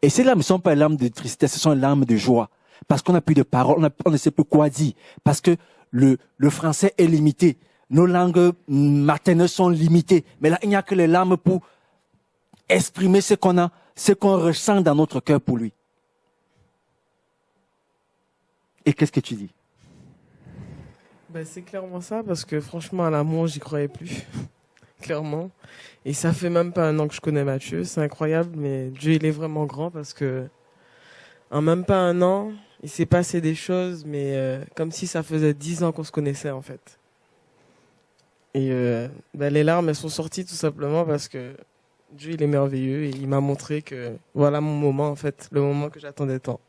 Et ces larmes ne sont pas les larmes de tristesse, ce sont les larmes de joie. Parce qu'on n'a plus de paroles, on ne sait plus quoi dire. Parce que le français est limité. Nos langues maternelles sont limitées. Mais là, il n'y a que les larmes pour exprimer ce qu'on a, ce qu'on ressent dans notre cœur pour lui. Et qu'est-ce que tu dis? Ben, c'est clairement ça, parce que franchement, à l'amour, j'y croyais plus. Clairement. Et ça fait même pas un an que je connais Matthieu. C'est incroyable, mais Dieu, il est vraiment grand, parce que en même pas un an, il s'est passé des choses, mais comme si ça faisait 10 ans qu'on se connaissait, en fait. Et les larmes, elles sont sorties tout simplement parce que Dieu, il est merveilleux et il m'a montré que voilà mon moment, en fait, le moment que j'attendais tant.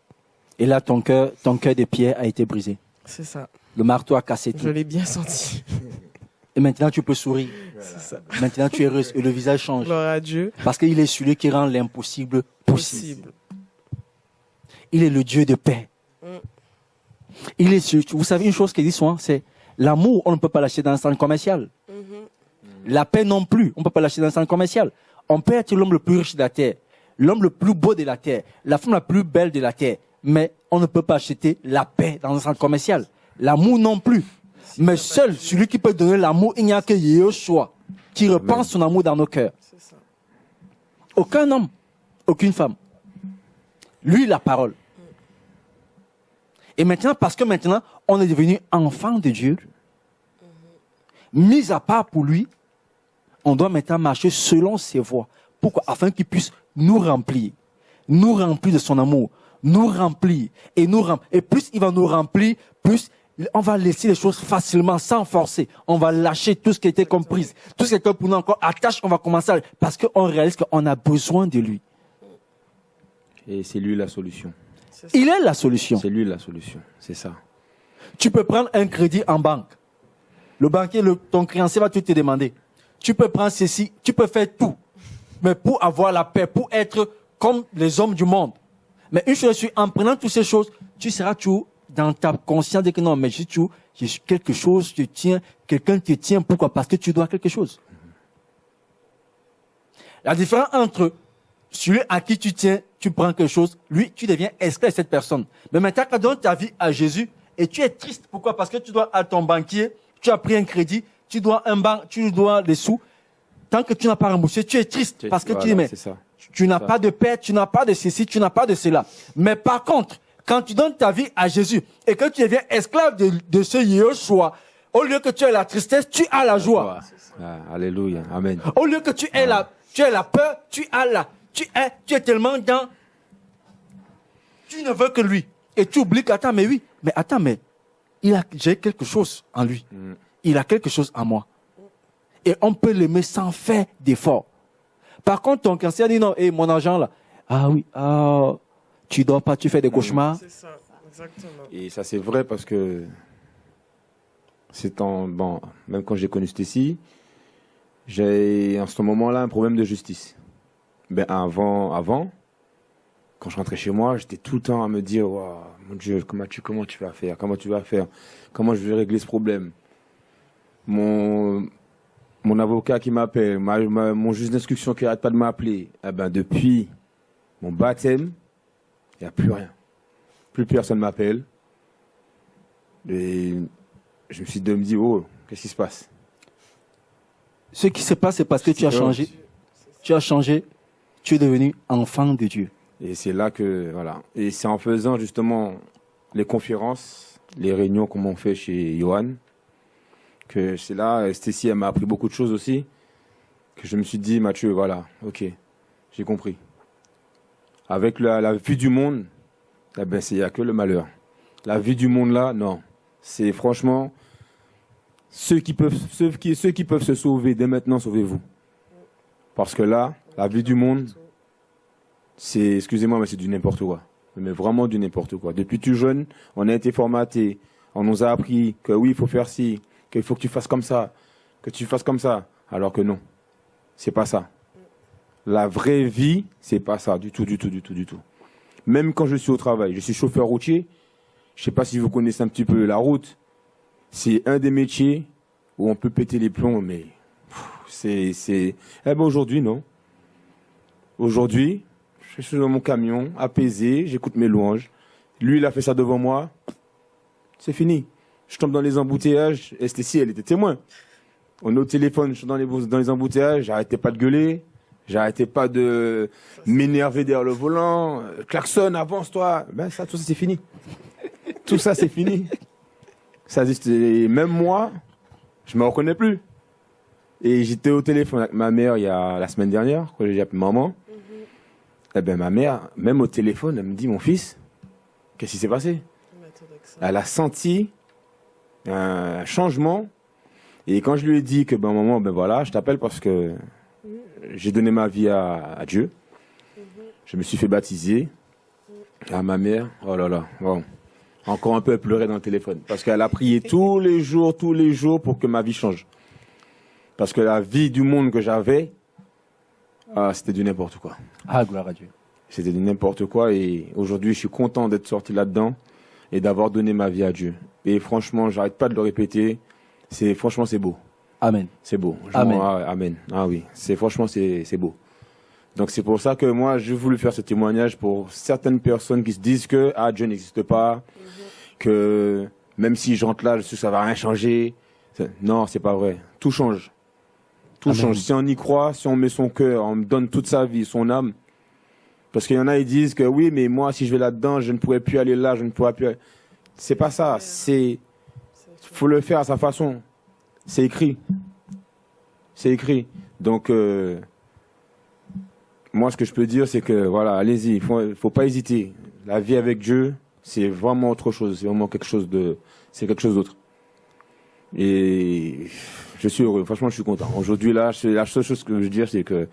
Et là, ton cœur de pierre a été brisé. C'est ça. Le marteau a cassé tout. Je l'ai bien senti. Et maintenant, tu peux sourire. C'est ça. Maintenant, tu es heureuse et le visage change. Gloire à Dieu. Parce qu'il est celui qui rend l'impossible possible. Il est le Dieu de paix. Il est celui, vous savez une chose qu'il dit souvent, c'est l'amour, on ne peut pas l'acheter dans un centre commercial. La paix non plus, on ne peut pas l'acheter dans un centre commercial. On peut être l'homme le plus riche de la terre, l'homme le plus beau de la terre, la femme la plus belle de la terre, mais on ne peut pas acheter la paix dans un centre commercial. L'amour non plus. Mais seul celui qui peut donner l'amour, il n'y a que Yeshua qui repense son amour dans nos cœurs. Aucun homme, aucune femme. Lui, la parole. Et maintenant, parce que maintenant, on est devenu enfant de Dieu, mis à part pour lui, on doit maintenant marcher selon ses voies. Pourquoi? Afin qu'il puisse nous remplir de son amour, nous remplir, et nous remplir. Et plus il va nous remplir, plus on va laisser les choses facilement, sans forcer. On va lâcher tout ce qui était compris. Tout ce qui était pour nous encore attache, on va commencer à... Parce qu'on réalise qu'on a besoin de lui. Et c'est lui la solution. Il est la solution. C'est lui la solution, c'est ça. Tu peux prendre un crédit en banque. Le banquier, ton créancier va tout te demander. Tu peux prendre ceci, tu peux faire tout. Mais pour avoir la paix, pour être comme les hommes du monde. Mais une chose, en prenant toutes ces choses, tu seras toujours dans ta conscience de que non, mais je suis quelque chose, je tiens, quelqu'un te tient. Pourquoi? Parce que tu dois quelque chose. La différence entre celui à qui tu tiens, tu prends quelque chose, lui, tu deviens esclave de cette personne. Mais maintenant, quand tu donnes ta vie à Jésus, et tu es triste. Pourquoi? Parce que tu dois à ton banquier, tu as pris un crédit, tu dois des sous. Tant que tu n'as pas remboursé, tu es triste. Parce que tu dis, mais tu n'as pas de paix, tu n'as pas de ceci, tu n'as pas de cela. Mais par contre, quand tu donnes ta vie à Jésus et que tu deviens esclave de ce Yeshua, au lieu que tu aies la tristesse, tu as la joie. Alléluia, amen. Au lieu que tu aies la peur, tu es tellement dans... Tu ne veux que lui. Et tu oublies qu'attends, mais j'ai quelque chose en lui. Il a quelque chose en moi. Et on peut l'aimer sans faire d'effort. Par contre, ton cancer dit non, mon argent là, tu dors pas, tu fais des cauchemars. C'est ça, exactement. Et ça c'est vrai parce que même quand j'ai connu Stécie, j'ai en ce moment-là un problème de justice. Ben avant, quand je rentrais chez moi, j'étais tout le temps à me dire, wow, mon Dieu, comment tu vas faire, comment je vais régler ce problème. Mon avocat qui m'appelle, mon juge d'instruction qui n'arrête pas de m'appeler, depuis mon baptême, il n'y a plus rien. Plus personne m'appelle. Et je me suis dit, oh, qu'est-ce qui se passe? Ce qui se passe, c'est parce que tu as changé. Tu as changé. Tu es devenu enfant de Dieu. Et c'est là que, voilà. Et c'est en faisant justement les conférences, les réunions comme on fait chez Johan, que c'est là, Stécie, elle m'a appris beaucoup de choses aussi, que je me suis dit, Mathieu, voilà, ok, j'ai compris. Avec la vue du monde, il n'y a que le malheur. La vue du monde là, non. C'est franchement, ceux qui peuvent se sauver dès maintenant, sauvez-vous. Parce que là, la vue du monde, c'est, excusez-moi, mais c'est du n'importe quoi. Mais vraiment du n'importe quoi. Depuis tout jeune, on a été formaté, on nous a appris que oui, il faut faire ci, qu'il faut que tu fasses comme ça, que tu fasses comme ça. Alors que non, c'est pas ça. La vraie vie, c'est pas ça, du tout. Même quand je suis au travail, je suis chauffeur routier, je sais pas si vous connaissez un petit peu la route, c'est un des métiers où on peut péter les plombs, mais aujourd'hui, non. Aujourd'hui, je suis dans mon camion, apaisé, j'écoute mes louanges. Lui, il a fait ça devant moi. C'est fini. Je tombe dans les embouteillages. Stécie, elle était témoin. On est au téléphone, je suis dans les embouteillages, j'arrêtais pas de gueuler, j'arrêtais pas de m'énerver derrière le volant. Klaxon, avance-toi. Tout ça, c'est fini. Tout ça, c'est fini. Même moi, je me reconnais plus. Et j'étais au téléphone avec ma mère la semaine dernière, quand j'ai appelé maman. Ma mère, même au téléphone, elle me dit, mon fils, Qu'est-ce qui s'est passé? Elle a senti un changement. Et quand je lui ai dit que, maman, voilà, je t'appelle parce que j'ai donné ma vie à Dieu. Je me suis fait baptiser. À ma mère, oh là là, wow. Encore un peu, elle pleurait dans le téléphone. Parce qu'elle a prié tous les jours pour que ma vie change. Parce que la vie du monde que j'avais, c'était du n'importe quoi. Ah, gloire à Dieu. C'était du n'importe quoi et aujourd'hui, je suis content d'être sorti là-dedans et d'avoir donné ma vie à Dieu. Et franchement, j'arrête pas de le répéter. Franchement, c'est beau. Amen. C'est beau. Amen. Amen. Ah oui. Franchement, c'est beau. Donc, c'est pour ça que moi, j'ai voulu faire ce témoignage pour certaines personnes qui se disent que, Dieu n'existe pas, que même si je rentre là, je sais que ça va rien changer. Non, c'est pas vrai. Tout change. Tout Amen. change. Si on y croit, si on met son cœur, on me donne toute sa vie, son âme. Parce qu'il y en a, ils disent que oui, mais moi, si je vais là-dedans, je ne pourrais plus aller là, je ne pourrais plus aller. C'est pas ça. Faut le faire à sa façon. C'est écrit. C'est écrit. Donc, moi, ce que je peux dire, c'est que, voilà, allez-y. Faut pas hésiter. La vie avec Dieu, c'est vraiment autre chose. C'est vraiment quelque chose d'autre. Et je suis heureux. Franchement, je suis content. Aujourd'hui, là, la seule chose que je veux dire, c'est que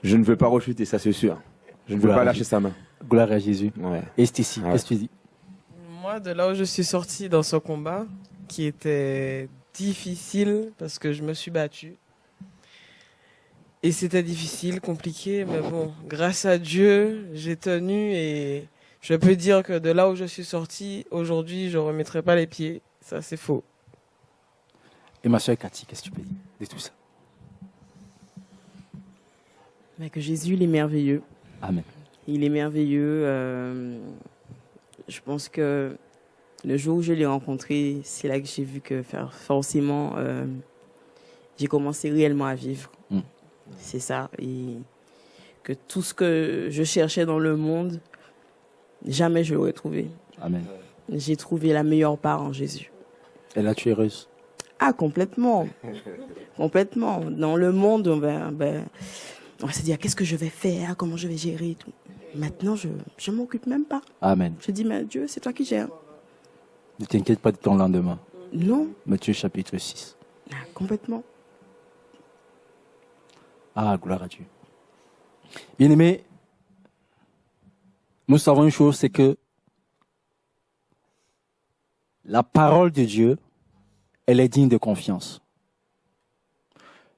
je ne veux pas rechuter, ça c'est sûr. Je ne veux pas lâcher sa main. Gloire à Jésus. Ouais. Et Stécie, qu'est-ce que tu dis? Moi, de là où je suis sortie dans ce combat, qui était difficile, parce que je me suis battue. Et c'était difficile, compliqué, mais bon, grâce à Dieu, j'ai tenu et je peux dire que de là où je suis sortie, aujourd'hui, je ne remettrai pas les pieds. Ça, c'est faux. Et ma soeur Cathy, qu'est-ce que tu peux dire de tout ça? Mais que Jésus, il est merveilleux. Amen. Il est merveilleux. Je pense que le jour où je l'ai rencontré, c'est là que j'ai vu que forcément, j'ai commencé réellement à vivre. C'est ça. Et que tout ce que je cherchais dans le monde, jamais je l'aurais trouvé. Amen. J'ai trouvé la meilleure part en Jésus. Et là, tu es heureuse? Ah, complètement. Complètement. Dans le monde, on va se dire qu'est-ce que je vais faire, comment je vais gérer et tout. Maintenant, je ne m'occupe même pas. Amen. Je dis, mais Dieu, c'est toi qui gères. Ne t'inquiète pas de ton lendemain. Non. Matthieu chapitre 6. Ah, complètement. Ah, gloire à Dieu. Bien-aimés, nous savons une chose, c'est que la parole de Dieu, elle est digne de confiance.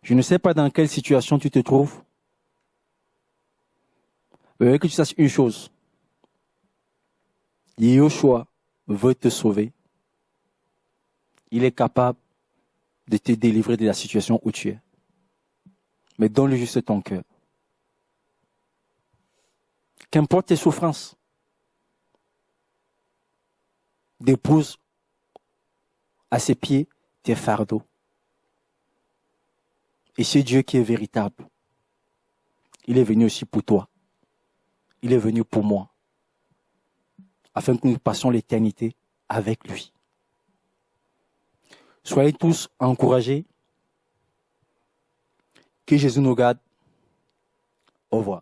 Je ne sais pas dans quelle situation tu te trouves, mais que tu saches une chose. Yeshua veut te sauver. Il est capable de te délivrer de la situation où tu es. Mais donne-lui juste ton cœur. Qu'importe tes souffrances, dépose à ses pieds tes fardeaux. Et c'est Dieu qui est véritable. Il est venu aussi pour toi. Il est venu pour moi. Afin que nous passions l'éternité avec lui. Soyez tous encouragés. Que Jésus nous garde. Au revoir.